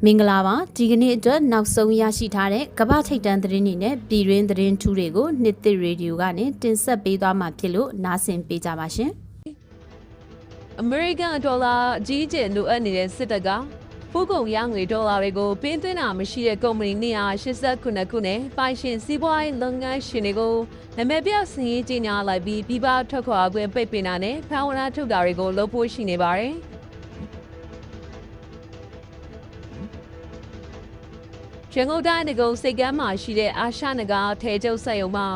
မင်္ဂလာပါဒီကနေ့အတွက်နောက်ဆုံးရရှိထားတဲ့ကမ္ဘာထိပ်တန်းသတင်းတွေနဲ့ပြည်တွင်းသတင်းထူးတွေကိုနှစ်သစ်ရေဒီယိုကနေတင်ဆက်ပေးသွားမှာဖြစ်လို့နားဆင်ပေးကြပါရှင်အမေရိကန်ဒေါ်လာအကြီးကျယ်လိုအပ်နေတဲ့စစ်တပ်ကပို့ကုန်ရငွေဒေါ်လာတွေကိုပေးသွင်းတာမရှိတဲ့ကုမ္ပဏီ289ခုနဲ့ပိုင်ရှင်စီးပွားရေးလုပ်ငန်းရှင်တွေကိုနာမည်ပြစည်ရေးကြေညာလိုက်ပြီးပြည်ပထွက်ခွာခွင့်ပိတ်ပင်တာနဲ့ဖမ်းဝရမ်းထုတ်တာတွေကိုလုပ်ဖို့ရှိနေပါတယ်ရန်ကုန်တိုင်းဒဂုံစိတ်ကမ်းမှာရှိတဲ့အာရှနဂါထဲကျုပ်ဆက်ယုံမှာ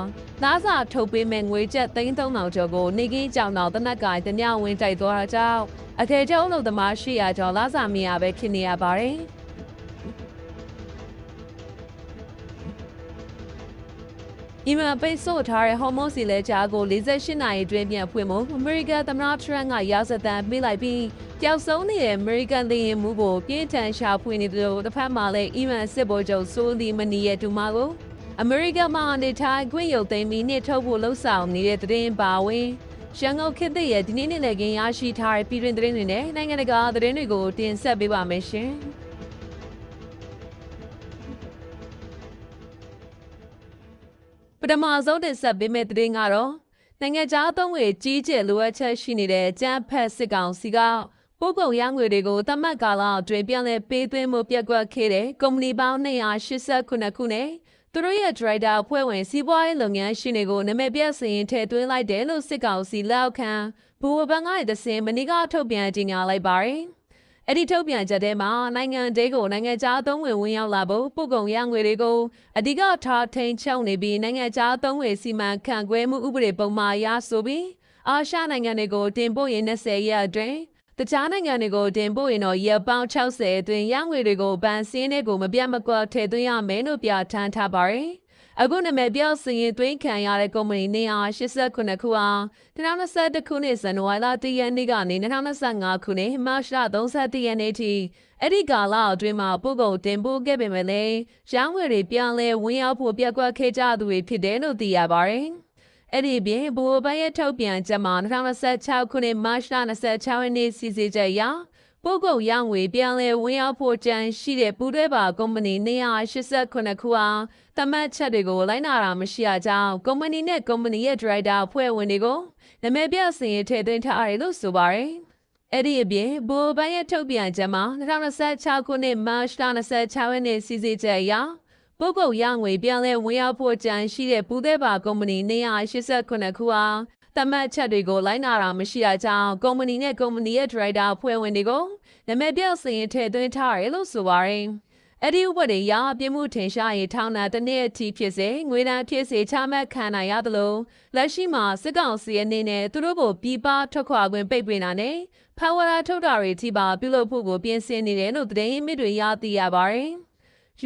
သားစာထုတ်ပေးမဲ့ငွေကျပ်3,300ကျော်ကိုနေကင်းကြောင်တော်တနက်ကိုင်တညဝင်းတိုက်သွားတာကြောင့်အထည်ချုပ်အလုပ်သမား800ကျော်လာစာမရပဲဖြစ်နေရပါတယ်။အီမန်ပိတ်ဆို့ထားတဲ့ဟော်မုန်းစီလဲကြားကို48နာရီအတွင်းပြန်ဖွင့်မှုအမေရိကန်သမ္မတထရန့်ကရာဇသံပေးလိုက်ပြီးပျောက်ဆုံးနေတဲ့အမေရိကန်လေယာဉ်မှုကိုပြင်းထန်ရှာဖွေနေတယ်လို့တစ်ဖက်မှာလည်းအီမန်စစ်ဗိုလ်ချုပ်ဆိုလီမနီရဲ့ဒူမာကိုအမေရိကန်မှာနေထိုင်ခွင့်ရုပ်သိမ်းပြီးနှစ်ထုတ်ဖို့လှုံ့ဆော်နေတဲ့သတင်းပါဝင်ရန်ကုန်ခေတ်သစ်ရဲ့ဒီနေ့နေ့လည်ခင်းရရှိထားတဲ့ပြည်တွင်းသတင်းတွေနဲ့နိုင်ငံတကာသတင်းတွေကိုတင်ဆက်ပေးပါမယ်ရှင်။ပထမဆုံးတင်ဆက်ပေးမယ့်သတင်းကတော့နိုင်ငံခြားသုံးငွေကြီးကျယ်လိုအပ်ချက်ရှိနေတဲ့ကျန်းဖက်စစ်ကောင်စီကပို့ကုန်ရငွေတွေကိုသတ်မှတ်ကာလအတွင်းပြန်လည်ပေးသွင်းမှုပြက်ကွက်ခဲ့တဲ့ကုမ္ပဏီပေါင်း289ခုနဲ့သူတို့ရဲ့ဒရိုက်တာအဖွဲ့ဝင်စီးပွားရေးလုပ်ငန်းရှင်တွေကိုနာမည်ပြစရင်ထည့်သွင်းလိုက်တယ်လို့စစ်ကောင်စီလက်အောက်ခံဘူဝဘန်ကရဲ့သစင်မနီကထုတ်ပြန်ကြေညာလိုက်ပါတယ်။အဲ့ဒီထုတ်ပြန်ချက်ထဲမှာနိုင်ငံတဲကိုနိုင်ငံခြားသုံးငွေဝင်ရောက်လာဖို့ပို့ကုန်ရငွေတွေကိုအဓိကထားထိန်ချုပ်နေပြီးနိုင်ငံခြားသုံးငွေစီမံခန့်ခွဲမှုဥပဒေပုံမှာရဆိုပြီးအာရှနိုင်ငံတွေကိုတင်ပို့ရင်20ရက်အတွင်းတခြားနိုင်ငံတွေကိုတင်ပို့ရင်တော့ရက်ပေါင်း60အတွင်းရငွေတွေကိုဗန်စင်းတွေကိုမပြတ်မကွက်ထည့်သွင်းရမယ်လို့ပြဋ္ဌာန်းထားပါတယ်။အခုနာမည်ပြောစရင်သွင်းခံရတဲ့ကုမ္ပဏီ289ခုဟာ2021ခုနှစ်ဇန်နဝါရီလ1ရက်နေ့ကနေ2025ခုနှစ်မတ်လ31ရက်နေ့ထိအဲ့ဒီကာလအတွင်းမှာပို့ကုန်တင်ပို့ခဲ့ပေမဲ့လည်းရောင်းဝယ်တွေပြန်လဲဝင်ရောက်ဖို့ပြက်ကွက်ခဲ့ကြသူတွေဖြစ်တယ်လို့သိရပါတယ်။အဲ့ဒီပြင်ဘူဘန်ရဲ့ထုတ်ပြန်ချက်မှာ2026ခုနှစ်မတ်လ26ရက်နေ့စီစဉ်ချက်အရပို့ကုန်ရငွေပြန်လဲဝင်ရောက်ဖို့ကြံရှိတဲ့ပူးတွဲပါကုမ္ပဏီ289ခုဟာတမတ်ချက်တွေကိုလိုက်နာတာမရှိအကြောင်းကုမ္ပဏီနဲ့ကုမ္ပဏီရဲ့ဒရိုက်တာအဖွဲ့ဝင်တွေကိုနာမည်ပြစရင်ထည့်သွင်းထားရတယ်လို့ဆိုပါတယ်။အဲ့ဒီအပြင်ဘူဘန်ရဲ့ထုတ်ပြန်ချက်မှာ2026ခုနှစ်မတ်လ26ရက်နေ့စီစဉ်ချက်အရပို့ကုန်ရငွေပြန်လဲဝင်ရောက်ဖို့ကြံရှိတဲ့ပူးတွဲပါကုမ္ပဏီ289ခုဟာတမတ်ချက်တွေကိုလိုက်နာတာမရှိအကြောင်းကုမ္ပဏီနဲ့ကုမ္ပဏီရဲ့ဒရိုက်တာအဖွဲ့ဝင်တွေကိုနာမည်ပြစရင်ထည့်သွင်းထားရတယ်လို့ဆိုပါတယ်။အဲ့ဒီဥပဒေအရပြမှုထင်ရှားရေးထောင်ဒဏ်တစ်နှစ်အထိဖြစ်စေငွေဒဏ်ဖြစ်စေချမှတ်ခံနိုင်ရတယ်လို့လက်ရှိမှာစစ်ကောင်စီအနေနဲ့သူတို့ကိုပြည်ပထွက်ခွာခွင့်ပိတ်ပင်တာနဲ့ဖမ်းဝရထုတ်တာတွေထိပါပြုလုပ်ဖို့ကိုပြင်ဆင်နေတယ်လို့သတင်းမြစ်တွေရသိရပါတယ်။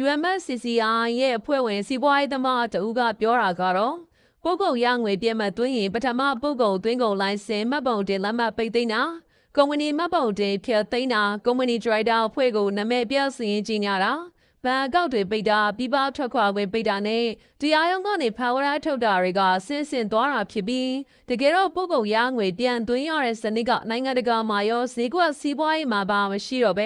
UMSCCI ရဲ့အဖွဲ့ဝင်စီးပွားရေးသမားတဦးကပြောတာကတော့ပို့ကုန်ရငွေပြတ်မှတ်သွင်းရင်ပထမပို့ကုန်သွင်းကုန်လိုင်စင်မှတ်ပုံတင်လက်မှတ်ပိတ်သိမ်းတာကုမ္ပဏီမှတ်ပုံတင်ဖြတ်သိမ်းတာကုမ္ပဏီဒရိုက်တာအဖွဲ့ကိုနာမည်ပြစရင်ကြီးညာတာဘဏ်အကောင့်တွေပိတ်တာပြည်ပထွက်ခွာခွင့်ပိတ်တာနဲ့တရားရုံးကနေဖမ်းဝရမ်းထုတ်တာတွေကဆင်းဆင်းသွားတာဖြစ်ပြီးတကယ်တော့ပို့ကုန်ရငွေပြန်သွင်းရတဲ့စနစ်ကနိုင်ငံတကာမှာရောဈေးကွက်စီးပွားရေးမှာပါမရှိတော့ပ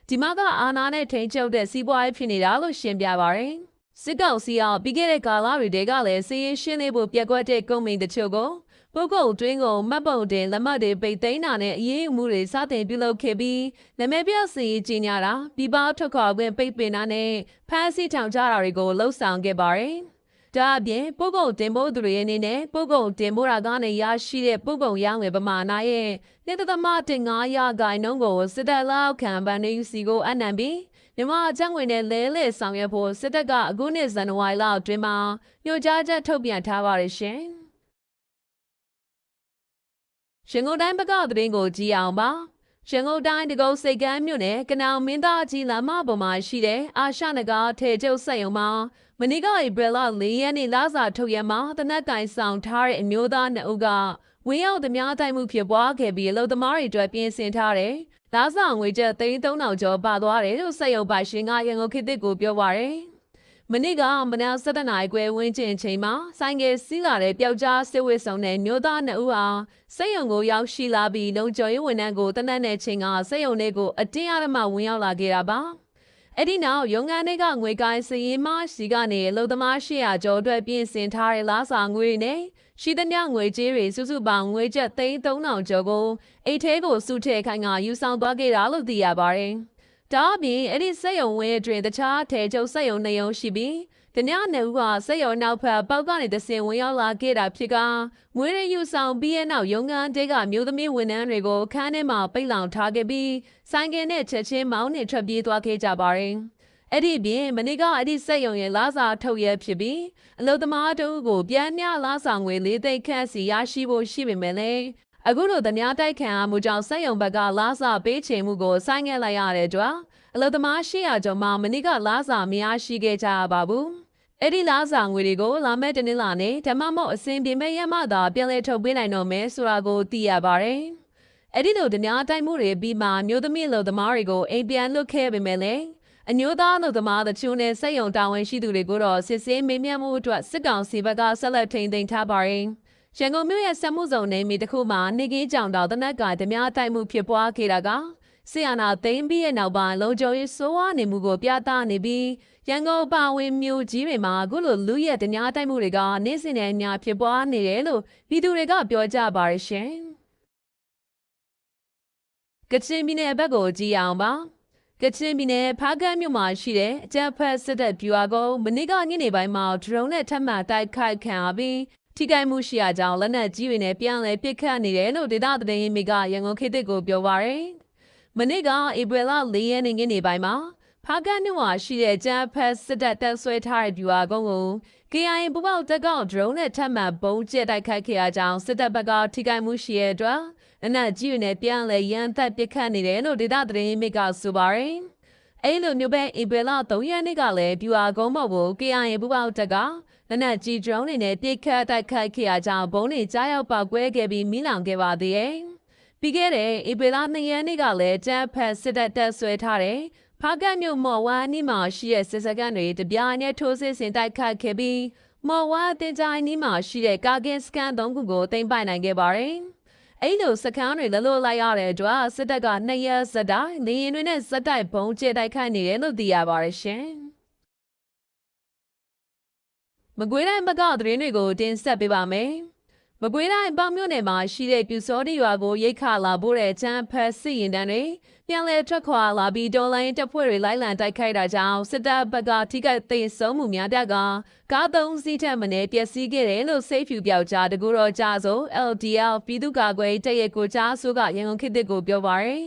ဲဒီမှာကအာဏာနဲ့ထိန်းချုပ်တဲ့စီးပွားရေးဖြစ်နေတာလို့ရှင်းပြပါရယ်စစ်ကောင်စီကပြီးခဲ့တဲ့ကာလတွေကလည်းစီးရင်ရှင်းလေးဖို့ပြက်ကွက်တဲ့ကုမ္ပဏီတချို့ကိုပုဂ္ဂိုလ်တွင်းကိုမှတ်ပုံတင်လက်မှတ်တွေပိတ်သိမ်းတာနဲ့အရေးအမှုတွေစတင်ပြုလုပ်ခဲ့ပြီးနာမည်ပြစည်ကြီးညာတာပြည်ပထွက်ခွာခွင့်ပိတ်ပင်တာနဲ့ဖမ်းဆီးထောင်ချတာတွေကိုလှုံ့ဆော်ခဲ့ပါတယ်။ဒါအပြင်ပုဂ္ဂိုလ်တင်ပို့သူတွေအနေနဲ့ပုဂ္ဂိုလ်တင်ပို့တာကနေရရှိတဲ့ပုဂ္ဂိုလ်ရငွေပမာဏရဲ့1.5ရာခိုင်နှုန်းကိုစစ်တပ်လက်ခံဗန်နေယူစီကိုအနှံပြီးမြန်မာကျန်းငွေနဲ့လဲလှယ်ဆောင်ရွက်ဖို့စစ်တပ်ကအခုနှစ်ဇန်နဝါရီလအတွင်းမှာညွှန်ကြားချက်ထုတ်ပြန်ထားပါတယ်ရှင်။ရန်ကုန်တိုင်းဘက်ကသတင်းကိုကြည့်အောင်ပါရန်ကုန်တိုင်းဒဂုံစိတ်ကမ်းမြို့နယ်ကနောင်မင်းသားကြီးလမ်းမပေါ်မှာရှိတဲ့အာရှနဂါထဲကျုပ်ဆက်ယုံမှာမနေ့ကဧပြီလ4ရက်နေ့လစာထုတ်ရမှာတနက်ကင်ဆောင်ထားတဲ့အမျိုးသား2ဦးကဝင်းရောက်သမားတိုက်မှုဖြစ်ပွားခဲ့ပြီးအလုပ်သမားတွေအတွက်ပြင်ဆင်ထားတဲ့လစာငွေကျပ်3,300ကျော်ပါသွားတယ်လို့ဆက်ယုံပိုင်ရှင်ကရန်ကုန်ခေတ်သစ်ကိုပြောပါရယ်မနေ့ကမနက်7:00နာရီခွဲဝန်းကျင်ချိန်မှာဆိုင်ကယ်စီးလာတဲ့ပျောက်ကြားစစ်ဝစ်ဆောင်တဲ့မျိုးသား2ဦးဟာစိတ်ယုံကိုရောက်ရှိလာပြီးလုံခြုံရေးဝန်ထမ်းကိုတနက်နဲ့ချိန်ကစိတ်ယုံလေးကိုအတင်းအဓမ္မဝင်ရောက်လာခဲ့တာပါ အဲ့ဒီနောက်ရုံငန်းတွေကငွေကိုင်းစရင်မရှိကနေအလုပ်သမား800ကျော်အတွက်ပြင်ဆင်ထားတဲ့လားစာငွေတွေနဲ့ရှိသမျှငွေကြေးတွေစုစုပေါင်းငွေကျပ်3,000ကျော်ကိုအိတ်ထဲကိုစုထည့်ခိုင်းကယူဆောင်သွားခဲ့တာလို့သိရပါတယ်။ဒါအပြင်အဲ့ဒီစက်ရုံဝင်းအတွင်းတခြားထဲကျုပ်စက်ရုံ2ရုံရှိပြီးတ냐နေဦးကစက်ရုံနောက်ဖက်ပေါက်ကနေတဆင်ဝင်ရောက်လာခဲ့တာဖြစ်ကငွေရယူဆောင်ပြီးရဲ့နောက်ရုံငန်းတဲကမျိုးသမီးဝန်ထမ်းတွေကိုခန်းထဲမှာပိတ်လောင်ထားခဲ့ပြီးဆိုင်ကယ်နဲ့ချက်ချင်းမောင်းနှင်ထွက်ပြေးသွားခဲ့ကြပါတယ်။အဲ့ဒီပြင်မနေ့ကအဲ့ဒီစက်ရုံရဲ့လားစာထုတ်ရဖြစ်ပြီးအလုပ်သမားတို့ကိုပြန်ညလားစာငွေ4သိန်းခန့်စီရရှိဖို့ရှိပေမဲ့လည်းအခုလိုတ냐တိုက်ခံမှုကြောင့်စက်ရုံဘက်ကလားစာပေးချေမှုကိုဆိုင်းငံ့လိုက်ရတဲ့အတွက်အလုပ်သမား800ကျော်မှမနေ့ကလားစာမရရှိခဲ့ကြပါဘူး။အဲ့ဒီလားစာငွေတွေကိုလာမဲ့တနင်္လာနေ့ဓမ္မမို့အစဉ်ပြေမဲ့ရမှသာပြန်လည်ထုတ်ပေးနိုင်တော့မယ်ဆိုတာကိုသိရပါတယ်။အဲ့ဒီလိုတ냐တိုက်မှုတွေပြီးမှမျိုးသမီးအလုပ်သမားတွေကိုအိမ်ပြန်လွတ်ခဲ့ပေမဲ့လည်းအညိုသားအလုပ်သမားတချို့နဲ့စက်ရုံတာဝန်ရှိသူတွေကိုတော့စစ်ဆေးမေးမြန်းမှုအတွက်စစ်ကောင်စီဘက်ကဆက်လက်ထိန်းသိမ်းထားပါတယ်။ရန်ကုန်မြို့ရဲ့စက်မှုဇုံနေမီတစ်ခုမှာနေကင်းကြောင်တောင်တနက်ကဓမြတိုက်မှုဖြစ်ပွားခဲ့တာကဆီယနာသိမ်းပြီးရဲ့နောက်ပိုင်းလုံခြုံရေးစိုးဝါးနေမှုကိုပြသနေပြီးရန်ကုန်ပါဝင်မြို့ကြီးတွေမှာအခုလိုလူရဲ့ဓမြတိုက်မှုတွေကနေ့စဉ်နဲ့အများဖြစ်ပွားနေတယ်လို့ပြည်သူတွေကပြောကြပါရရှင်။ကချင်ပြည်နယ်ဘက်ကိုကြည့်အောင်ပါ။ကချင်ပြည်နယ်ဖားကန့်မြို့မှာရှိတဲ့အကြမ်းဖက်စစ်တပ်ဗျူဟာကုန်းမနေ့ကညနေပိုင်းမှာဒရုန်းနဲ့ထပ်မံတိုက်ခိုက်ခံရပြီးထိခိုက်မှုရှိရာကြောင်းလက်နက်ကြီးတွေနဲ့ပြန်လည်ပစ်ခတ်နေတယ်လို့ဒေသသတင်းရင်းမြစ်ကရန်ကုန်ခေတ်သစ်ကိုပြောပါရယ်။မနေ့ကဧပြီလ4ရက်နေ့ညနေပိုင်းမှာဖားကန့်မြို့မှာရှိတဲ့ကျန်းဖက်စစ်တပ်တပ်ဆွဲထားတဲ့ဗျူဟာကုန်းကို KIA ပူပေါက်တပ်ကဒရုန်းနဲ့ထပ်မံဘုံကျဲတိုက်ခိုက်ခဲ့ရကြောင်းစစ်တပ်ဘက်ကထိခိုက်မှုရှိတဲ့အတွက်လက်နက်ကြီးတွေနဲ့ပြန်လည်ရန်တပ်ပစ်ခတ်နေတယ်လို့ဒေသသတင်းရင်းမြစ်ကဆိုပါရယ်။အဲ့လိုမျိုးပဲဧပြီလ3ရက်နေ့ကလည်းဗျူဟာကုန်းပေါ်ကို KIA ပူပေါက်တပ်ကလက်နက်ကြီးဒရုန်းတွေနဲ့ပစ်ခတ်တိုက်ခိုက်ခဲ့ရကြောင်းဘုံတွေကြားရောက်ပေါက်ကွဲခဲ့ပြီးမိလောင်ခဲ့ပါသေးတယ်။ပြီးခဲ့တဲ့ဧပြီလ2ရက်နေ့ကလည်းကျန်းဖက်စစ်တပ်တပ်ဆွဲထားတဲ့ဖားကန့်မြို့မော်ဝါနီးမှာရှိတဲ့စစ်စခန်းတွေတပြိုင်နက်ထိုးစစ်ဆင်တိုက်ခိုက်ခဲ့ပြီးမော်ဝါတင်ကြိုင်နီးမှာရှိတဲ့ကာကင်စကန်3ခုကိုတင်ပိုင်နိုင်ခဲ့ပါတယ်။အဲ့လိုစခန်းတွေလလို့လိုက်ရတဲ့အတွက်စစ်တပ်က2ရက်ဇက်တိုင်းလေရင်တွေနဲ့ဇက်တိုက်ဘုံကျဲတိုက်ခိုက်နေတယ်လို့သိရပါတယ်ရှင်။မကွေးတိုင်းဘက်ကသတင်းတွေကိုတင်ဆက်ပေးပါမယ်။မကွေးတိုင်းပေါင်မြို့နယ်မှာရှိတဲ့ပြူစောတိရွာကိုရိတ်ခလာဖို့တဲ့ချမ်းဖက်စစ်ရင်တန်းတွေပြန်လည်ထွက်ခွာလာပြီးဒေါ်လိုင်းတပ်ဖွဲ့တွေလိုက်လံတိုက်ခိုက်တာကြောင့်စစ်တပ်ဘက်ကထိခိုက်သိမ်းဆုံးမှုများပြားကကား3စီးထက်မနည်းပျက်စီးခဲ့တယ်လို့စိတ်ဖြူပြောက်ကြားတကူတော်ကြားဆို LDL ပြည်သူ့ကာကွယ်တပ်ရဲ့ကိုကြားဆိုကရန်ကုန်ခေတ်သစ်ကိုပြောပါရယ်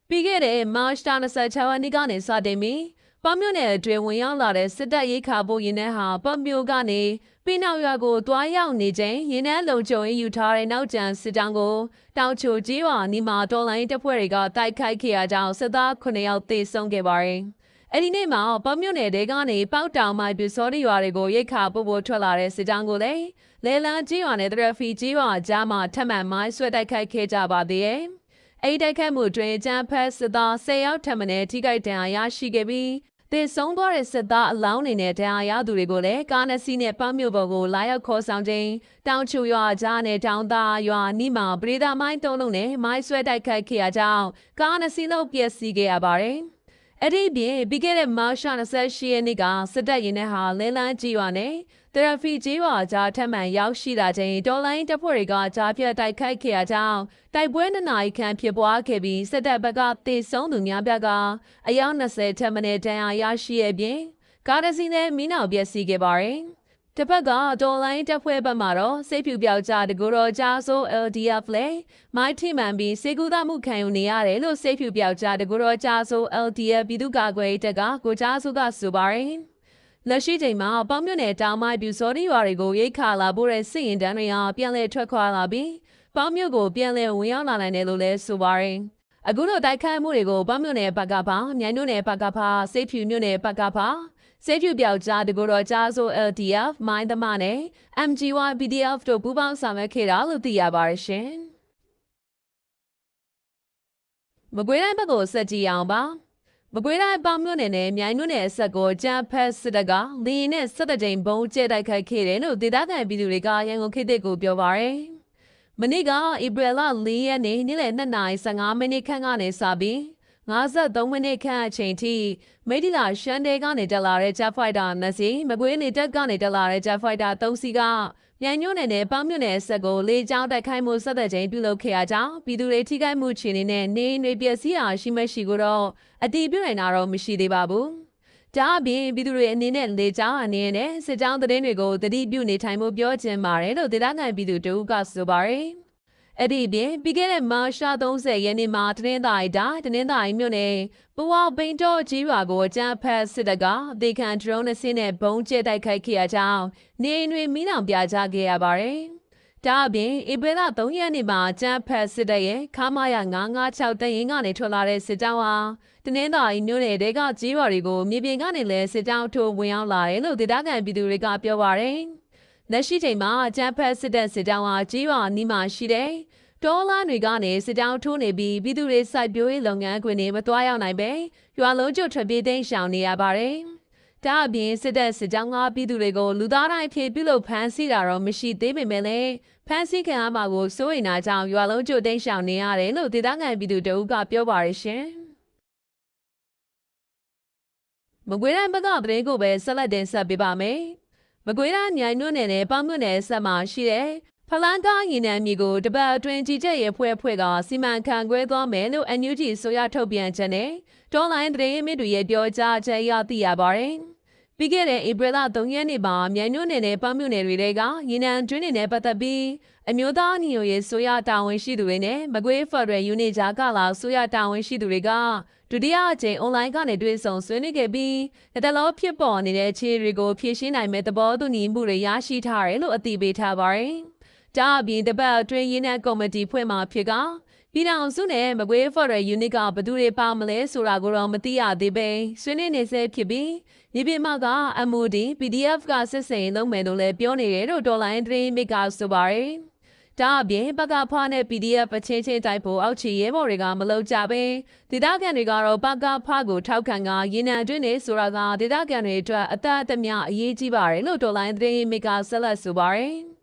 ပြီးခဲ့တဲ့မတ်26ရက်နေ့ကနေစတင်ပြီးပေါင်မြို့နယ်အတွင်းဝင်ရောက်လာတဲ့စစ်တပ်ရိတ်ခါဖို့ရင်နှန်းဟာပေါင်မြို့ကနေပြင်းနောက်ရွာကိုတွားရောက်နေချိန်ရင်နှန်းလုံခြုံရေးယူထားတဲ့နောက်ကျန်စစ်တောင်းကိုတောင်ချိုကြီးရွာနီမှာတော်လိုင်းတပ်ဖွဲ့တွေကတိုက်ခိုက်ခဲ့ရကြောင်းစစ်သား9ယောက်သေဆုံးခဲ့ပါတယ်။အဲဒီနေ့မှာပေါင်မြို့နယ်တဲကနေပေါက်တောင်မိုင်ပြူစောတိရွာတွေကိုရိတ်ခါဖို့ထွက်လာတဲ့စစ်တောင်းကိုလည်းလဲလန်းကြီးရွာနဲ့တရဖီကြီးရွာကြားမှာထပ်မံမိုင်းဆွဲတိုက်ခိုက်ခဲ့ကြပါသေးတယ်။အဲဒီတိုက်ခိုက်မှုတွင်ကျန်းဖက်စစ်သား10ယောက်ထပ်မံထိခိုက်ဒဏ်ရာရရှိခဲ့ပြီးသေဆုံးသွားတဲ့စစ်သားအလောင်းတွေနဲ့ဒဏ်ရာရသူတွေကိုလည်းကားနှစ်စီးနဲ့ပေါင်မြို့ပေါ်ကိုလာရောက်ခေါ်ဆောင်ခြင်းတောင်ချူရွာကြားနဲ့တောင်သားရွာနီးမှာပရိဒါမိုင်း3လုံးနဲ့မိုင်းဆွဲတိုက်ခိုက်ခဲ့ရကြောင်းကားနှစ်စီးလုံးပျက်စီးခဲ့ရပါတယ်။အဲ့ဒီပြင်ပြီးခဲ့တဲ့မတ်28ရက်နေ့ကစစ်တပ်ရင်ထဲဟာလဲလန်းကြီးရွာနဲ့တရဖီကြီးရွာကြားထပ်မံရောက်ရှိလာခြင်းဒေါ်လိုင်းတပ်ဖွဲ့တွေကကြားပြတ်တိုက်ခိုက်ခဲ့ရကြောင်းတိုက်ပွဲ2နာရီခန့်ဖြစ်ပွားခဲ့ပြီးစစ်တပ်ဘက်ကသေဆုံးသူများပြားကအယောက်20ထက်မနည်းဒဏ်ရာရရှိရပြင်ကားတစ်စီးနဲ့မီးနှောင်ပျက်စီးခဲ့ပါတယ်။တစ်ဖက်ကဒေါ်လိုင်းတပ်ဖွဲ့ဘက်မှတော့စိတ်ဖြူပြောက်ကြတကူတော်ကြားဆို LDF လေမိုင်းထိမှန်ပြီးစေကူသမှုခံယူနေရတယ်လို့စိတ်ဖြူပြောက်ကြတကူတော်ကြားဆို LDF ပြည်သူ့ကာကွယ်တပ်ကကိုကြားဆိုကဆိုပါတယ်။လက်ရှိချိန်မှာပေါင်မြို့နယ်တောင်မိုင်ပြူစောတိရွာတွေကိုရိတ်ခါလာဖို့တဲ့စစ်ရင်တန်းတွေဟာပြန်လည်ထွက်ခွာလာပြီးပေါင်မြို့ကိုပြန်လည်ဝင်ရောက်လာနိုင်တယ်လို့လည်းဆိုပါရယ်အခုလိုတိုက်ခိုက်မှုတွေကိုပေါင်မြို့နယ်ဘက်ကပါမြိုင်မြို့နယ်ဘက်ကပါစိတ်ဖြူမြို့နယ်ဘက်ကပါစိတ်ဖြူပြောက်ကြားတကူတော်ကြားဆို LDF မိုင်းသမားနဲ့ MGY PDF တို့ပူးပေါင်းဆောင်ရွက်ခဲ့တာလို့သိရပါရရှင်မကွေးတိုင်းဘက်ကိုဆက်ကြည့်အောင်ပါမကွေးတိုင်းပေါင်မြို့နယ်နဲ့မြိုင်မြို့နယ်အဆက်ကိုကျန်းဖက်စစ်တပ်ကလင်းနဲ့17ကြိမ်ဘုံကျဲတိုက်ခိုက်ခဲ့တယ်လို့ဒေသခံပြည်သူတွေကရန်ကုန်ခေတ်သစ်ကိုပြောပါရယ်မနေ့ကဧပြီလ4ရက်နေ့နေ့လယ်2:15မိနစ်ခန့်ကနေစပြီး 53မိနစ်ခန့်အချိန်ထိမိထီလာရှန်တဲကနေတက်လာတဲ့ Jet Fighter 2 စီးမကွေးနေတက်ကနေတက်လာတဲ့ Jet Fighter 3 စီးကမြိုင်ညွန့်နယ်နဲ့ပေါင်းမြို့နယ်ဆက်ကိုလေကြောင်းတိုက်ခိုက်မှုဆက်သက်ချိန်ပြုလုပ်ခဲ့ရကြောင်းပြည်သူတွေထိခိုက်မှုခြေအနေနဲ့နေအိမ်တွေပျက်စီးရာရှိမရှိကိုတော့အတည်ပြုနိုင်တာတော့မရှိသေးပါဘူး။ဒါအပြင်ပြည်သူတွေအနေနဲ့လေကြောင်းအနေနဲ့စစ်ကြောင်းသတင်းတွေကိုသတိပြုနေထိုင်မှုပြောချင်ပါတယ်လို့ဒေသခံပြည်သူတို့ကဆိုပါတယ်။အဲ့ဒီပြင်ပြီးခဲ့တဲ့မတ်လ30ရက်နေ့မှာတနင်္သာရီမြို့နယ်ပဝေါဘိန်းတော်ကြီးရွာကိုအကြမ်းဖက်စစ်တပ်ကဒေခံဒရုန်းနဲ့ဆင်းနဲ့ဘုံကျဲတိုက်ခိုက်ခဲ့ရကြောင်းနေအိမ်တွေမိလောင်ပြကြခဲ့ရပါတယ်။ဒါအပြင်ဧပြီလ3ရက်နေ့မှာအကြမ်းဖက်စစ်တပ်ရဲ့ခမာရ956တရင်ကနေထွက်လာတဲ့စစ်ကြောင်းဟာတနင်္သာရီမြို့နယ်ကကြီးရွာတွေကိုမြေပြင်ကနေလည်းစစ်ကြောင်းထိုးဝင်ရောက်လာတယ်လို့ဒေသခံပြည်သူတွေကပြောပါတယ်။လက်ရှိချိန်မှာအကြမ်းဖက်စစ်တပ်စစ်ကြောင်းဟာကြီးရွာနီးမှာရှိတဲ့တောလမ်းတွေကနေစစ်ကြောင်းထိုးနေပြီးပြည်သူတွေစိုက်ပျိုးရေးလုပ်ငန်းခွင်တွေမသွားရောက်နိုင်ပဲရွာလုံးကျွတ်ထွက်ပြေးသိမ်းရှောင်နေရပါတယ်။ဒါအပြင်စစ်တပ်စစ်ကြောင်းကပြည်သူတွေကိုလူသားတိုင်းဖြည့်ပြုလုပ်ဖမ်းဆီးတာတော့မရှိသေးပေမဲ့လည်းဖမ်းဆီးခံရမှာကိုစိုးရိမ်တာကြောင့်ရွာလုံးကျွတ်သိမ်းရှောင်နေရတယ်လို့ဒေသခံပြည်သူတို့ကပြောပါရရှင်။မကွေးတိုင်းဘက်ကသတင်းကိုပဲဆက်လက်တင်ဆက်ပေးပါမယ်။မကွေးတိုင်းမြိုင်မြို့နယ်နဲ့ပေါင်းမြို့နယ်ဆက်မှာရှိတဲ့ဖလန်ကားရင်နံမြေကိုတပတ်အတွင်းကြီးကြပ်ရေးဖွဲ့ကစီမံခန့်ခွဲသွားမယ်လို့ NUG ဆိုရထုတ်ပြန်ချက်နဲ့ဒေါ်လာသတင်းမြစ်တွေရဲ့ပြောကြားချက်အရသိရပါတယ်။ပြီးခဲ့တဲ့ဧပြီလ3ရက်နေ့မှာမြိုင်မြို့နယ်နဲ့ပေါင်းမြို့နယ်တွေကရင်နံတွင်းတွေနဲ့ပတ်သက်ပြီးအမျိုးသားညီညွတ်ရေးဆိုရတာဝန်ရှိသူတွေနဲ့မကွေးဖက်ဒရယ်ယူနစ်ကြားကလာဆိုရတာဝန်ရှိသူတွေကဒုတိယအကြိမ်အွန်လိုင်းကနေတွေ့ဆုံဆွေးနွေးခဲ့ပြီးတလောဖြစ်ပေါ်နေတဲ့အခြေအနေတွေကိုဖြေရှင်းနိုင်မဲ့သဘောတူညီမှုတွေရရှိထားတယ်လို့အသိပေးထားပါတယ်။ဒါအပြင်တပတ်အတွင်းရင်းနှံကော်မတီဖွဲ့မှဖြစ်ကပြည်ထောင်စုနဲ့မကွေးဖက်ဒရယ်ယူနစ်ကဘယ်သူတွေပါမလဲဆိုတာကိုတော့မသိရသေးပဲဆွေးနွေးနေဆဲဖြစ်ပြီးမြေပြင်မှာက MOD PDF ကစစ်စိန်လုံးမယ်လို့လည်းပြောနေတယ်လို့ဒေါ်လာသတင်းမိကဆိုပါတယ်။ဒါအပြင်ပကဖားနဲ့ PDF အချင်းချင်းတိုက်ဖို့အောက်ခြေရဲဘော်တွေကမလုပ်ကြပဲဒေသခံတွေကတော့ပကဖားကိုထောက်ခံကရင်းနှံတွင်းနေဆိုတာကဒေသခံတွေအတွက်အသက်အသမျှအရေးကြီးပါတယ်လို့ဒေါ်လာသတင်းမိကဆက်လက်ဆိုပါတယ်။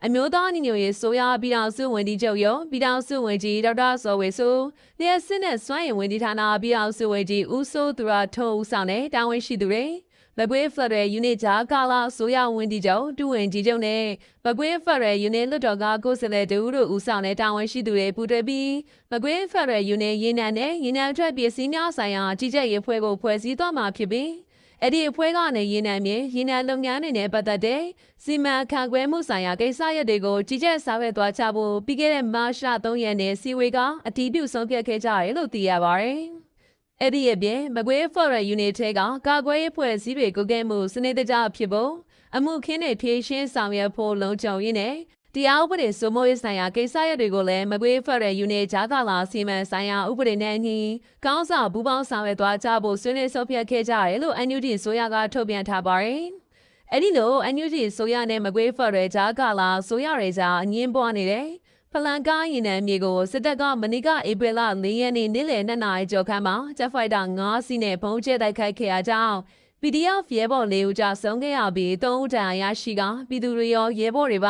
အမျိုးသားညီညွတ်ရေးဆိုရပြည်ထောင်စုဝန်ကြီးချုပ်ရုံးပြည်ထောင်စုဝန်ကြီးဒေါက်တာစောဝေဆိုလျှက်စစ်နဲ့စွမ်းရည်ဝန်ကြီးဌာနပြည်ထောင်စုဝန်ကြီးဦးစိုးသူရထုံးဦးဆောင်တဲ့တာဝန်ရှိသူတွေမကွေးဖက်ဒရယ်ယူနစ်ကြားကာလာဆိုရဝန်ကြီးချုပ်ဒုဝန်ကြီးချုပ်နဲ့မကွေးဖက်ဒရယ်ယူနစ်လွှတ်တော်ကကိုယ်စားလှယ်တို့ဦးဆောင်တဲ့တာဝန်ရှိသူတွေပူးတွဲပြီးမကွေးဖက်ဒရယ်ယူနစ်ရင်းနှံနဲ့ရင်းနှံထွက်ပစ္စည်းများဆိုင်ရာကြီးကြပ်ရေးဖွဲ့ကိုဖွဲ့စည်းသွားမှာဖြစ်ပြီးအဲ့ဒီအဖွဲ့ကနေရင်းနှံမြေရင်းနှံလုပ်ငန်းတွေနဲ့ပတ်သက်တဲ့စီမံခန့်ခွဲမှုဆိုင်ရာကိစ္စရပ်တွေကိုကြီးကြပ်ဆောင်ရွက်သွားချဖို့ပြီးခဲ့တဲ့မတ်လ3ရက်နေ့စီဝေကအတည်ပြုဆုံးဖြတ်ခဲ့ကြတယ်လို့သိရပါတယ်။အဲ့ဒီအပြင်မကွေးဖက်ဒရယ်ယူနစ်ထဲကကာကွယ်ရေးဖွဲ့စည်းတွေကိုကဲမှုစနစ်တကျဖြစ်ဖို့အမှုခင်းတွေဖြည့်ရှင်းဆောင်ရွက်ဖို့လုံခြုံရေးနဲ့တရားဥပဒေစိုးမိုးရေးဆိုင်ရာကိစ္စရပ်တွေကိုလည်းမကွေးဖက်ဒရယ်ယူနစ်ဂျာကာလာစီမံဆိုင်ရာဥပဒေနဲ့အညီကောင်းဆောင်ပူးပေါင်းဆောင်ရွက်သွားကြဖို့ဆွေးနွေးဆုံးဖြတ်ခဲ့ကြတယ်လို့ NUG ဆိုရကထုတ်ပြန်ထားပါတယ်။အဲဒီလို NUG ဆိုရနဲ့မကွေးဖက်ဒရယ်ဂျာကာလာဆိုရတွေကြားအငင်းပွားနေတဲ့ဖလန်ကားရင်နံမြေကိုစစ်တပ်ကမနေ့ကဧပြီလ4ရက်နေ့နေ့လယ်2နာရီကျော်ခန့်မှာJet Fighter 9 စီးနဲ့ဘုံကျဲတိုက်ခိုက်ခဲ့ရကြောင်းPDF ရဲဘော်4ဦးကြာဆုံးခဲ့ရပြီး3ဦးဒဏ်ရာရရှိကပြည်သူတွေရောရဲဘော်တွေပ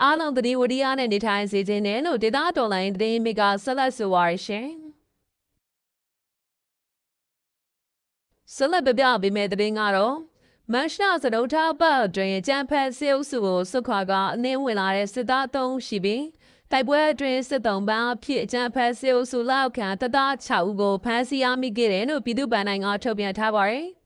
ါအားလုံးသတိဝရိယနဲ့နေထိုင်စေခြင်းနဲ့လို့ဒေသတော်လိုင်းသတင်းမိကဆက်လက်ဆိုပါရရှင်ဆက်လက်ပြပြပေးမယ့်သတင်းကတော့မတ်လစတုထပတ်အတွင်းကြံဖက်စစ်အုပ်စုကိုစွတ်ခွာကအနှင်းဝင်လာတဲ့စစ်သား3ဦးရှိပြီးတိုက်ပွဲအတွင်းစစ်တုံးပန်းအဖြစ်ကြံဖက်စစ်အုပ်စုလောက်ခံတပ်သား6ဦးကိုဖမ်းဆီးရမိခဲ့တယ်လို့ပြည်သူ့ဗန်နိုင်ကထုတ်ပြန်ထားပါတယ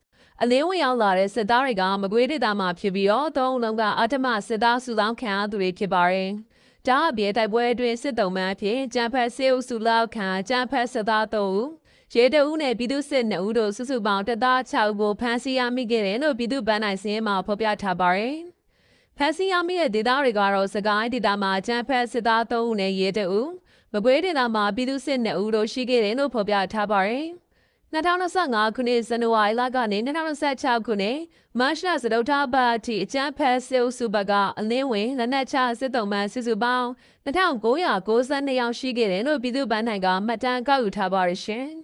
်အလင်းဝင်ရောက်လာတဲ့စစ်သားတွေကမကွေးဒေသမှာဖြစ်ပြီးတော့၃ဦးလုံးကအာတမစစ်သားစုလောင်းခံရသူတွေဖြစ်ပါတယ်။ဒါအပြင်တိုက်ပွဲအတွင်းစစ်တုံးပန်းအဖြစ်ကြံဖက်စစ်အုပ်စုလောက်ခံကြံဖက်စစ်သား3ဦးရဲတအုပ်နဲ့ပြည်သူ့စစ်2ဦးတို့စုစုပေါင်းတပ်သား6ဦးကိုဖမ်းဆီးရမိခဲ့တယ်လို့ပြည်သူ့ဗန်နိုင်စင်းမှာဖော်ပြထားပါတယ်။ဖမ်းဆီးရမိတဲ့ဒေသတွေကတော့စကိုင်းဒေသမှာကြံဖက်စစ်သား3ဦးနဲ့ရဲတအုပ်မကွေးဒေသမှာပြည်သူ့စစ်2ဦးတို့ရှိခဲ့တယ်လို့ဖော်ပြထားပါတယ်။2025ခုနှစ်ဇန်နဝါရီလကနေ2026ခုနှစ်မတ်လစတုထပတ်အထိအကြမ်းဖက်စစ်အုပ်စုဘက်ကအလင်းဝင်လက်နက်ချစစ်တုံးမှန်စုစုပေါင်း2992ယောက်ရှိခဲ့တယ်လို့ပြည်သူ့ဗန်နိုင်ကမှတ်တမ်းကောက်ယူထားပါရရှင်။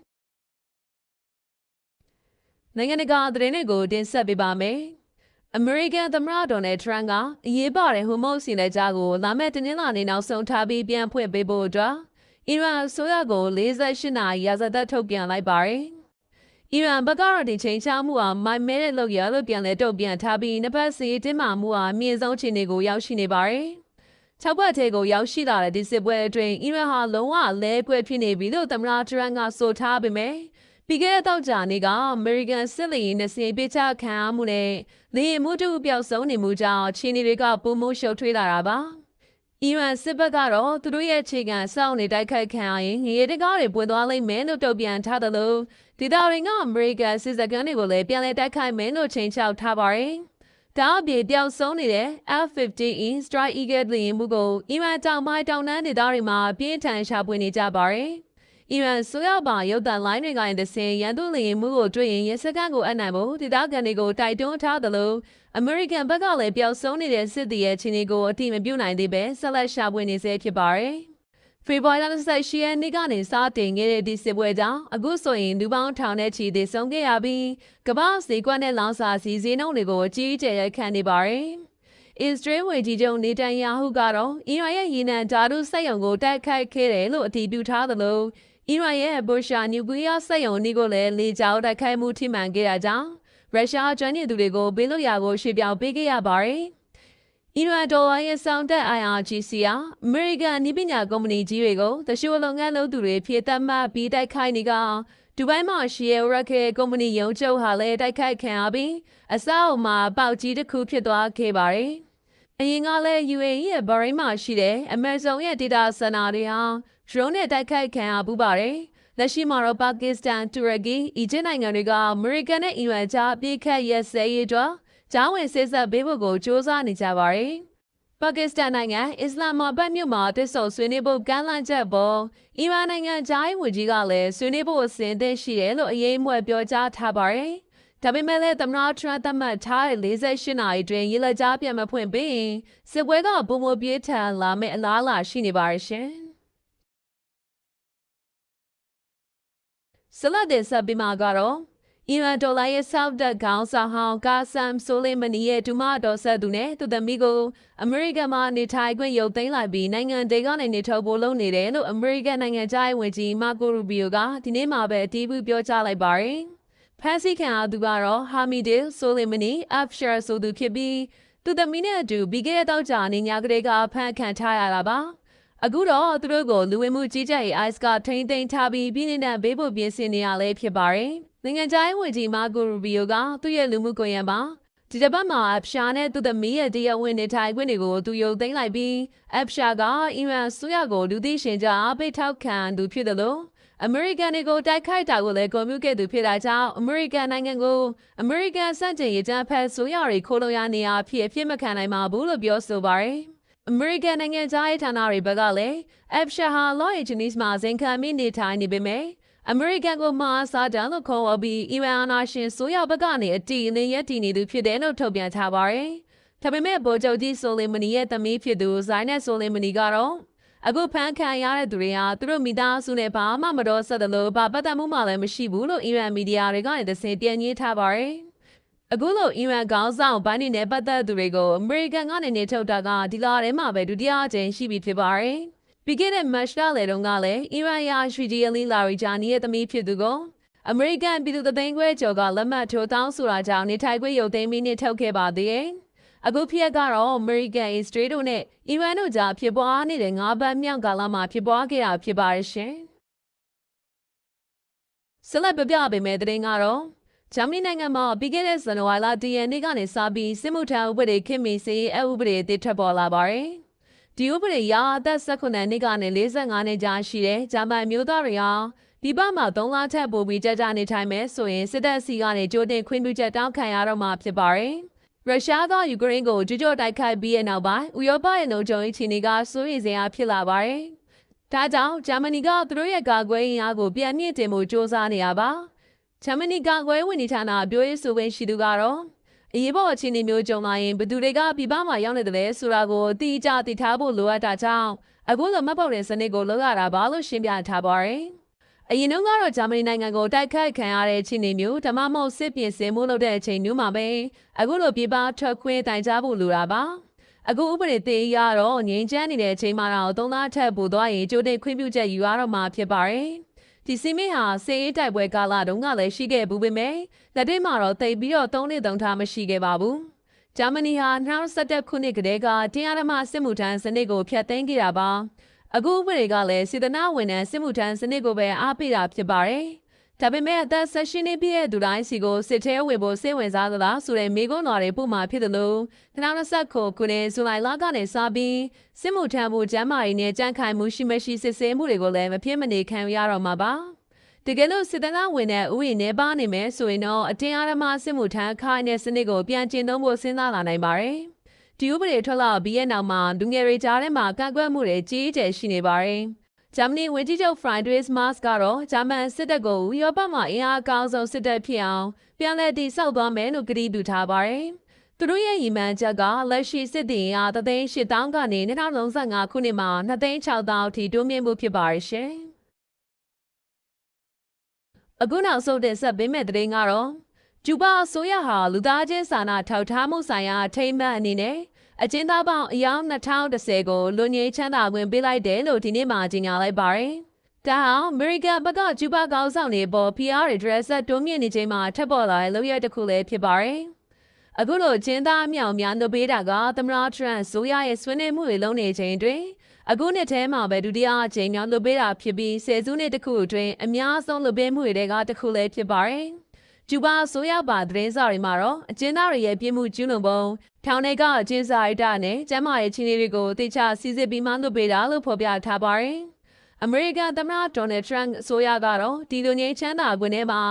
နိုင်ငံတကာသတင်းတွေကိုတင်ဆက်ပေးပါမယ်။အမေရိကန်သမ္မတဒေါ်နယ်ထရန့်ကအရေးပါတဲ့ဟိုမုတ်စီလက်ကြားကိုလာမယ့်တနင်္လာနေ့နောက်ဆုံးထားပြီးပြန်ဖွင့်ပေးဖို့အတွက် အီရန်ဆိုရကို48နာရီရာဇသက်ထုတ်ပြန်လိုက်ပါတယ်။အီရန်ဘက်ကတော့ဒီချိန်ချမှုဟာမိုင်မဲတဲ့လောက်ရလို့ပြန်လဲတုတ်ပြန်ထားပြီးနှစ်ဖက်စီတင်းမာမှုဟာအမြင့်ဆုံးအခြေအနေကိုရောက်ရှိနေပါတယ်။၆ဘက်ထဲကိုရောက်ရှိလာတဲ့ဒီစစ်ပွဲအတွင်းအီရန်ဟာလုံးဝလဲကွဲဖြစ်နေပြီလို့သမ္မတထရန့်ကဆိုထားပေမဲ့ပြီးခဲ့တဲ့တောက်ကြနေ့ကအမေရိကန်စစ်လေယာဉ်20ပြချခံရမှုနဲ့လေယာဉ်မှုတူပျောက်ဆုံးနေမှုကြောင့်ချင်းတွေကပုံမှုရှုပ်ထွေးလာတာပါ။အီရန်စစ်ဘက်ကတော့သူတို့ရဲ့အခြေခံစောင့်နေတိုက်ခိုက်ခံရရင်ငရေတကားတွေပွင့်သွားလိမ့်မယ်လို့တုံ့ပြန်ထားတယ်လို့ဒေတာတွေကအမေရိကန်စစ်စခန်းတွေကိုလည်းပြန်လည်တိုက်ခိုက်မယ်လို့ချိန်ချောက်ထားပါတယ်။ဒါအပြင်ပျောက်ဆုံးနေတဲ့ F-15E Strike Eagle လေယာဉ်မှုကိုအီရန်တောင်ပိုင်းတောင်တန်းဒေသတွေမှာပြင်းထန်ရှာဖွေနေကြပါတယ်။အီရန်ဆိုရပါရုပ်သံလိုင်းတွေကတဆင်ရန်သူလေယာဉ်မှုကိုတွေ့ရင်ရဲစခန်းကိုအနိုင်ဖို့ဒေသခံတွေကိုတိုက်တွန်းထားတယ်လို့အမေရိကန်ဘက်ကလည်းပျောက်ဆုံးနေတဲ့စစ်သည်ရဲ့ခြေနေကိုအတိမပြုတ်နိုင်သေးပဲဆက်လက်ရှာဖွေနေဆဲဖြစ်ပါတယ်။ဖေဖော်ဝါရီ28ရက်နေ့ကနေစတင်ခဲ့တဲ့ဒီစစ်ပွဲကြောင့်အခုဆိုရင်လူပေါင်းထောင်နဲ့ချီသေဆုံးခဲ့ရပြီးကမ္ဘာ့ဈေးကွက်နဲ့လောင်စာဆီဈေးနှုန်းတွေကိုအကြီးအကျယ်ရိုက်ခတ်နေပါတယ်။အစ္စရေးဝန်ကြီးချုပ်နေတန်ယာဟုကတော့အီရန်ရဲ့ရေနံဓာတုစက်ရုံကိုတိုက်ခိုက်ခဲ့တယ်လို့အတည်ပြုထားသလိုအီရန်ရဲ့ဘော်ရှာနျူကလ িয়ার စက်ရုံဒီကိုလည်းလေကြောင်းတိုက်ခိုက်မှုထိမှန်ခဲ့တာကြောင့်ရုရှားကျွမ်းကျင်သူတွေကိုဘေးလွတ်ရာကိုရွှေ့ပြောင်းပေးခဲ့ရပါတယ်။အီရန်ဒေါ်လာရဲ့ဆောင်တက် IRGC ဟာအမေရိကန်နည်းပညာကုမ္ပဏီကြီးတွေကိုတရှိုးလုပ်ငန်းလုပ်သူတွေဖြစ်သတ်မှတ်ပြီးတိုက်ခိုက်နေကဒူဘိုင်းမှာရှိတဲ့ရက်ခဲကုမ္ပဏီရုံးချုပ်ဟာလည်းတိုက်ခိုက်ခံရပြီးအဆောက်အဦမှာပေါက်ကြီးတစ်ခုဖြစ်သွားခဲ့ပါတယ်။အရင်ကလည်း UAE ရဲ့ဘာရိန်းမှာရှိတဲ့ Amazon ရဲ့ data center တွေဟာdrone နဲ့တိုက်ခိုက်ခံရပူပါတယ်။လက်ရှိမှာတော့ပါကစ္စတန်၊တူရကီ၊အီဂျစ်နိုင်ငံတွေကအမေရိကန်နဲ့အီရန်ကြားအပြစ်ခတ်ရက်စဲရေးအတွက်ကြားဝင်ဆက်ဆက်ပေးဖို့ကိုစ조사နေကြပါတယ်။ပါကစ္စတန်နိုင်ငံအစ္စလာမာဘတ်မြို့မှာတစ်ဆုံဆွေးနွေးဖို့ကမ်းလှမ်းချက်ပေါ်အီရန်နိုင်ငံကြားရေးဝန်ကြီးကလည်းဆွေးနွေးဖို့အစဉ်အသင့်ရှိတယ်လို့အရေးအမွက်ပြောကြားထားပါတယ်။ဒါပေမဲ့လည်းသမ္မတထရန့်သတ်မှတ်ထားတဲ့48နာရီတွင်ရေလက်ကြားပြန်မဖွင့်ပေးရင်စစ်ပွဲကပုံမပြေးထန်လာမယ့်အလားအလာရှိနေပါရဲ့ရှင်။ဆလတ်တဲ့ဆက်ပြီးမှကတော့အီရန်ဒေါ်လာရဲ့ဆောက်တက်ခေါင်းဆောင်ဟောင်းကာဆမ်ဆိုလီမနီရဲ့ဒူမာတော်ဆက်သူနဲ့သူသမီးကိုအမေရိကန်မှာနေထိုင်ခွင့်ရုပ်သိမ်းလိုက်ပြီးနိုင်ငံတွေကနေနေထုတ်ဖို့လုပ်နေတယ်လို့အမေရိကန်နိုင်ငံသားဝန်ကြီးမာကိုရူဘီယိုကဒီနေ့မှပဲအတည်ပြုပြောကြားလိုက်ပါတယ်။ဖန်စီခံရသူကတော့ဟာမီဒီဆိုလီမနီအဖ်ရှာဆိုသူဖြစ်ပြီးသူသမီးနဲ့အတူပြီးခဲ့တဲ့တောက်ကြနေညကလေးကဖန်ခံထားရတာပါ။အခုတော့သူတို့ကိုလူဝင်မှုကြီးကြပ်ရေး ICE ကထိန်းသိမ်းထားပြီးပြည်내ဘေးဖို့ပြင်ဆင်နေရလဲဖြစ်ပါတယ်။နိုင်ငံခြားရေးဝန်ကြီးမာကိုရူဘီယိုကသူ့ရဲ့လူမှုကွန်ရက်မှာဒီတစ်ပတ်မှာအဖ်ရှာနဲ့သူသမီးရဲ့တရားဝင်နေထိုင်ခွင့်တွေကိုသူရုပ်သိမ်းလိုက်ပြီးအဖ်ရှာကအီရန်ဆိုရကိုလူသိရှင်ကြားအပိတ်ထောက်ခံသူဖြစ်တယ်လို့အမေရိကန်တွေကိုတိုက်ခိုက်တာကိုလည်းကွန်မြူခဲ့သူဖြစ်တာကြောင့်အမေရိကန်နိုင်ငံကိုအမေရိကန်စန့်ကျင်ရေးကြမ်းဖက်ဆိုရတွေခိုးလုံရနေရဖြစ်မခံနိုင်ပါဘူးလို့ပြောဆိုပါတယ်။အမေရိကန်နိုင်ငံသားရေးဌာနတွေဘက်ကလည်းအဖ်ရှာဟာလော့အေဂျင်နီးမှာဇင်ခံမိနေထိုင်နေပေမဲ့အမေရိကန်ကိုမှားစားတယ်လို့ခေါ်ဝေါ်ပြီးအီရန်အာဏာရှင်ဆိုရဘက်ကနေအတီအလင်းရက်တည်နေသူဖြစ်တယ်လို့ထုတ်ပြန်ထားပါတယ်။ဒါပေမဲ့ဗိုလ်ချုပ်ကြီးဆိုလီမနီရဲ့သမီးဖြစ်သူဇိုင်းနက်ဆိုလီမနီကတော့အခုဖန်ခံရတဲ့သူတွေဟာသူတို့မိသားစုနဲ့ဘာမှမတော်ဆက်တယ်လို့ဘာပတ်သက်မှုမှလည်းမရှိဘူးလို့အီရန်မီဒီယာတွေကလည်းသစင်ပြန်ညှိထားပါတယ်။အခုလိုအီရန်ခေါင်းဆောင်ဘိုင်းနေနဲ့ပတ်သက်သူတွေကိုအမေရိကန်ကနေနေထုတ်တာကဒီလထဲမှာပဲဒုတိယအကြိမ်ရှိပြီဖြစ်ပါတယ်။ပြီးခဲ့တဲ့မတ်လလေတုန်းကလည်းအီရန်ယာရွှေကြီးအလီလာရီဂျာနီရဲ့သမီးဖြစ်သူကိုအမေရိကန်ပြည်သူသသိန်းခွဲကျော်ကလက်မှတ်ထိုးတောင်းဆိုတာကြောင့်နေထိုင်ခွင့်ရုပ်သိမ်းပြီးနေထုတ်ခဲ့ပါသေးတယ်။အခုဖြစ်ကတော့အမေရိကန်အစ္စရေးတို့နဲ့အီရန်တို့ကြားဖြစ်ပွားနေတဲ့၅ဘတ်မြောက်ကာလမှာဖြစ်ပွားခဲ့တာဖြစ်ပါရဲ့ရှင်။ဆက်လက်ပြပြပေးမယ့်သတင်းကတော့ဂျာမနီနိုင်ငံမှာပြီးခဲ့တဲ့ဇန်နဝါရီလ10ရက်နေ့ကနေစပြီးစစ်မှုထမ်းဥပဒေခင်မီစီအဥပဒေအသစ်ထွက်ပေါ်လာပါတယ်။ဒီဥပဒေအရအသက်18နှစ်ကနေ45နှစ်ကြားရှိတဲ့ဂျာမန်မျိုးသားတွေဟာဒီဘက်မှာ3လထက်ပိုပြီးကြာနေထိုင်မယ်ဆိုရင်စစ်တပ်စီကနေကြိုတင်ခွင့်ပြုချက်တောင်းခံရတော့မှာဖြစ်ပါတယ်။ရုရှားကယူကရိန်းကိုကြိုးကြောတိုက်ခိုက်ပြီးတဲ့နောက်ပိုင်းဥရောပရဲ့လုံခြုံရေးခြေနေကစိုးရိမ်စရာဖြစ်လာပါတယ်။ဒါကြောင့်ဂျာမနီကသူတို့ရဲ့ကာကွယ်ရေးအားကိုပြန်မြင့်တင်မှုစ조사နေရပါ။ဂျာမနီကာကွယ်ဝန်ကြီးဌာနပြောရေးဆိုခွင့်ရှိသူကတော့အရေးပေါ်အခြေအနေမျိုးကြုံလာရင်ဘယ်သူတွေကပြည်ပမှာရောက်နေတယ်လဲဆိုတာကိုအတိအကျသိထားဖို့လိုအပ်တာကြောင့်အခုလိုမှတ်ပုံတင်စနစ်ကိုလုပ်ရတာပါလို့ရှင်းပြထားပါတယ်။အရင်တုန်းကတော့ဂျာမနီနိုင်ငံကိုတိုက်ခိုက်ခံရတဲ့အခြေအနေမျိုးဒါမှမဟုတ်စစ်ပြင်ဆင်မှုလုပ်တဲ့အချိန်မျိုးမှာပဲအခုလိုပြည်ပထွက်ခွင့်တိုင်ကြားဖို့လိုတာပါ။ အခုဥပဒေသစ်အရတော့ငြိမ်းချမ်းနေတဲ့အချိန်မှာတော့3လထပ်ပို့သွားရင်ကြိုတင်ခွင့်ပြုချက်ယူရတော့မှာဖြစ်ပါတယ်။ဒီစီမင်းဟာစေအေးတိုက်ပွဲကာလတုန်းကလည်းရှိခဲ့ဘူးပေမဲ့လက်တွေ့မှာတော့တိတ်ပြီးတော့3နှစ်3ထားမရှိခဲ့ပါဘူး။ဂျာမနီဟာ2017ခုနှစ်ကတည်းကတရားဓမ္မစစ်မှုထမ်းစနစ်ကိုဖျက်သိမ်းခဲ့တာပါ။အခုဥပဒေကလည်းစေတနာဝန်ထမ်းစစ်မှုထမ်းစနစ်ကိုပဲအားပေးတာဖြစ်ပါတယ်။ဒါပေမဲ့အသက်16နှစ်ပြည့်တဲ့သူတိုင်းစီကိုစစ်ထဲဝင်ဖို့စိတ်ဝင်စားသလားဆိုတဲ့မေးခွန်းတော်တွေပို့မှာဖြစ်တယ်လို့2020ခုနှစ်ဇူလိုင်လကနေစပြီးစစ်မှုထမ်းဖို့ကျန်းမာရေးနဲ့ကြံ့ခိုင်မှုရှိမရှိစစ်ဆေးမှုတွေကိုလည်းမဖြစ်မနေခံရတော့မှာပါတကယ်လို့စစ်သားဝင်တဲ့ဥယျာဉ်နဲ့ပါနေမယ်ဆိုရင်တော့အတင်းအဓမ္မစစ်မှုထမ်းခိုင်းတဲ့စနစ်ကိုပြန်ကျင့်သုံးဖို့စဉ်းစားလာနိုင်ပါတယ်ဒီဥပဒေထွက်လာပြီးရဲ့နောက်မှာလူငယ်တွေကြားထဲမှာကန့်ကွက်မှုတွေကြီးကျယ်ရှိနေပါတယ်ဂျာမနီဝန်ကြီးချုပ်ဖရိုင်ဒရစ်မတ်ကတော့ဂျာမန်စစ်တပ်ကိုဥရောပမှာအင်အားအကောင်းဆုံးစစ်တပ်ဖြစ်အောင်ပြန်လည်တည်ဆောက်သွားမယ်လို့ကတိပြုထားပါတယ်။သူတို့ရဲ့ရည်မှန်းချက်ကလက်ရှိစစ်သည်အား3,800,000ကနေ2035ခုနှစ်မှာ2,600,000အထိတိုးမြင့်ဖို့ဖြစ်ပါရဲ့ရှင်။အခုနောက်ဆုံးတင်ဆက်ပေးမယ့်သတင်းကတော့ကျူးဘာအစိုးရဟာလူသားချင်းစာနာထောက်ထားမှုဆိုင်ရာထိမ်းမှတ်အနေနဲ့အကျဉ်းသားပေါင်းအယောက်2010ကိုလွန်ငင်းချမ်းသာခွင့်ပေးလိုက်တယ်လို့ဒီနေ့မှကြေညာလိုက်ပါတယ်။ဒါဟာအမေရိကန်ဘက်ကကျူးဘာကောင်းဆောင်တွေပေါ် PR တွေ dress တိုးမြင့်နေချိန်မှာထပ်ပေါ်လာတဲ့လုပ်ရတစ်ခုလည်းဖြစ်ပါတယ်။အခုလိုကျဉ်းသားအမြောက်များလုပ်ပေးတာကသမ္မတထရန့်ဆိုရရဲ့ဆွေးနွေးမှုတွေလုပ်နေချိန်တွင်အခုနှစ်ထဲမှာပဲဒုတိယအကြိမ်မြောက်လုပ်ပေးတာဖြစ်ပြီးဆယ်စုနှစ်တစ်ခုအတွင်းအများဆုံးလုပ်ပေးမှုတွေကတစ်ခုလည်းဖြစ်ပါတယ်။ကျူးဘာဆိုရပါသတင်းစာတွေမှာတော့အကျဉ်းသားတွေရဲ့ပြည်မှုကျူးလွန်ပုံထောင်ထဲကအကျဉ်းစာရိတ္တနဲ့ကျန်းမာရေးချင်းတွေကိုတေချာစီစစ်ပြီးမှလုပ်ပေးတာလို့ဖော်ပြထားပါတယ်။အမေရိကန်သမ္မတဒေါ်နယ်ထရန့်အစိုးရကတော့ဒီလိုငြိမ်းချမ်းသာခွင့်ထဲမှာ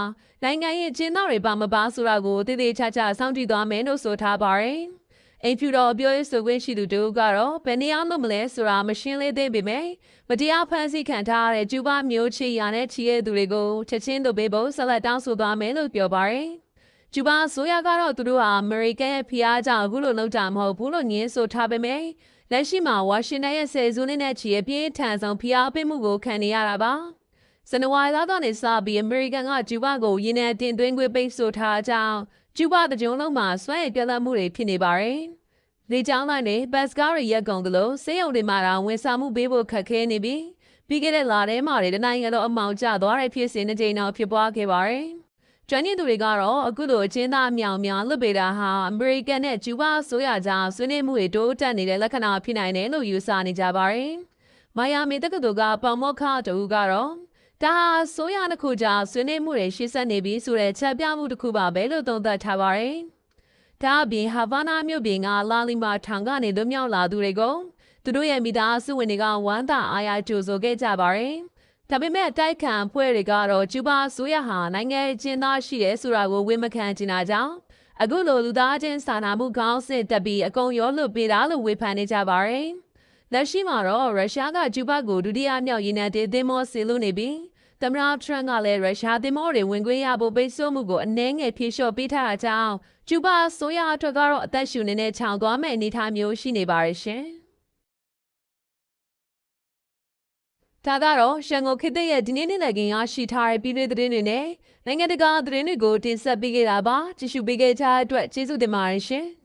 နိုင်ငံရဲ့အကျဉ်းသားတွေပါမပါဆိုတာကိုတည်တည်ချာချာစောင့်ကြည့်သွားမယ်လို့ဆိုထားပါတယ်။အိမ်ဖြူတော်ပြောရေးဆိုခွင့်ရှိသူတို့ကတော့ဘယ်နေရာလို့မလဲဆိုတာမရှင်းလေးသေးပေမဲ့မတရားဖန်ဆီးခံထားရတဲ့ကျူးဘာမျိုးချီရာနဲ့ချီရဲ့သူတွေကိုချက်ချင်းလုပ်ပေးဖို့ဆက်လက်တောင်းဆိုသွားမယ်လို့ပြောပါတယ်။ကျူးဘာဆိုရကတော့သူတို့ဟာအမေရိကန်ရဲ့ဖိအားကြောင့်အခုလိုလုပ်တာမဟုတ်ဘူးလို့ညင်းဆိုထားပေမဲ့လက်ရှိမှာဝါရှင်တန်ရဲ့ဆယ်စုနှစ်နဲ့ချီရဲ့ပြင်းထန်ဆုံးဖိအားပေးမှုကိုခံနေရတာပါ။ဇန်နဝါရီလကနေစပြီးအမေရိကန်ကကျူးဘာကိုရင်းနှီးတင်သွင်းခွင့်ပိတ်ဆို့ထားကြောင်းကျူးဘာတကြုံလုံးမှာစွမ်းရည်ပြတ်လတ်မှုတွေဖြစ်နေပါတယ်။လေကြောင်းလိုင်းနဲ့ဘတ်စကားတွေရက်ကုန်သလိုစေယုံတွေမှာတော့ဝန်ဆောင်မှုပေးဖို့ခက်ခဲနေပြီးခဲ့တဲ့လထဲမှာတနိုင်ငံလုံးအမောင်ကျသွားတဲ့ဖြစ်စဉ်တစ်ကြိမ်တော့ဖြစ်ပွားခဲ့ပါတယ်။ကျွမ်းကျင်သူတွေကတော့အခုလိုအချင်းသားအမြောင်များလွတ်ပေးတာဟာအမေရိကန်နဲ့ကျူးဘာဆိုရကြောင်းဆွေးနွေးမှုတွေတိုးတက်နေတဲ့လက္ခဏာဖြစ်နိုင်တယ်လို့ယူဆနေကြပါတယ်။မိုင်ယာမီတက္ကသိုလ်ကပေါမောက္ခတူကတော့ဒါဟာဆိုရတစ်ခုကြောင့်ဆွေးနွေးမှုတွေရှေ့ဆက်နေပြီးဆိုတဲ့ချက်ပြမှုတစ်ခုပါပဲလို့သုံးသပ်ထားပါတယ်။ဒါအပြင်ဟာဗာနာမြို့ပြင်ကလာလီမာထောင်ကနေလွတ်မြောက်လာသူတွေကိုသူတို့ရဲ့မိသားစုဝင်တွေကဝမ်းသာအားရကြိုဆိုခဲ့ကြပါတယ်။ဒါပေမဲ့တိုက်ခံဖွဲ့တွေကတော့ကျူးဘာဆိုရဟာနိုင်ငံကျင်းသားရှိတယ်ဆိုတာကိုဝန်မခံချင်တာကြောင့်အခုလိုလူသားချင်းစာနာမှုခေါင်းစဉ်တက်ပြီးအကုန်ရောလွတ်ပေးတာလို့ဝေဖန်နေကြပါတယ်။လက်ရှိမှာတော့ရုရှားကကျူးဘာကိုဒုတိယမြောက်ရေနံတင်သင်္ဘောဆေလို့နေပြီးသမ္မတထရန့်ကလည်းရုရှားသင်္ဘောတွေဝင်ခွင့်ရဖို့ပိတ်ဆို့မှုကိုအနည်းငယ်ဖြေလျှော့ပေးထားတာကြောင့်ကျူးဘာဆိုရအတွက်ကတော့အသက်ရှူနေတဲ့ခြောင်သွားမဲ့အနေအထားမျိုးရှိနေပါရဲ့ရှင်။ဒါကတော့ရှန်ကုန်ခေတ်ရဲ့ဒီနေ့နေ့လည်ခင်းရရှိထားတဲ့ပြည်တွင်းသတင်းတွေနဲ့နိုင်ငံတကာသတင်းတွေကိုတင်ဆက်ပေးခဲ့တာပါကြည့်ရှုပေးခဲ့ကြတဲ့အတွက်ကျေးဇူးတင်ပါတယ်ရှင်။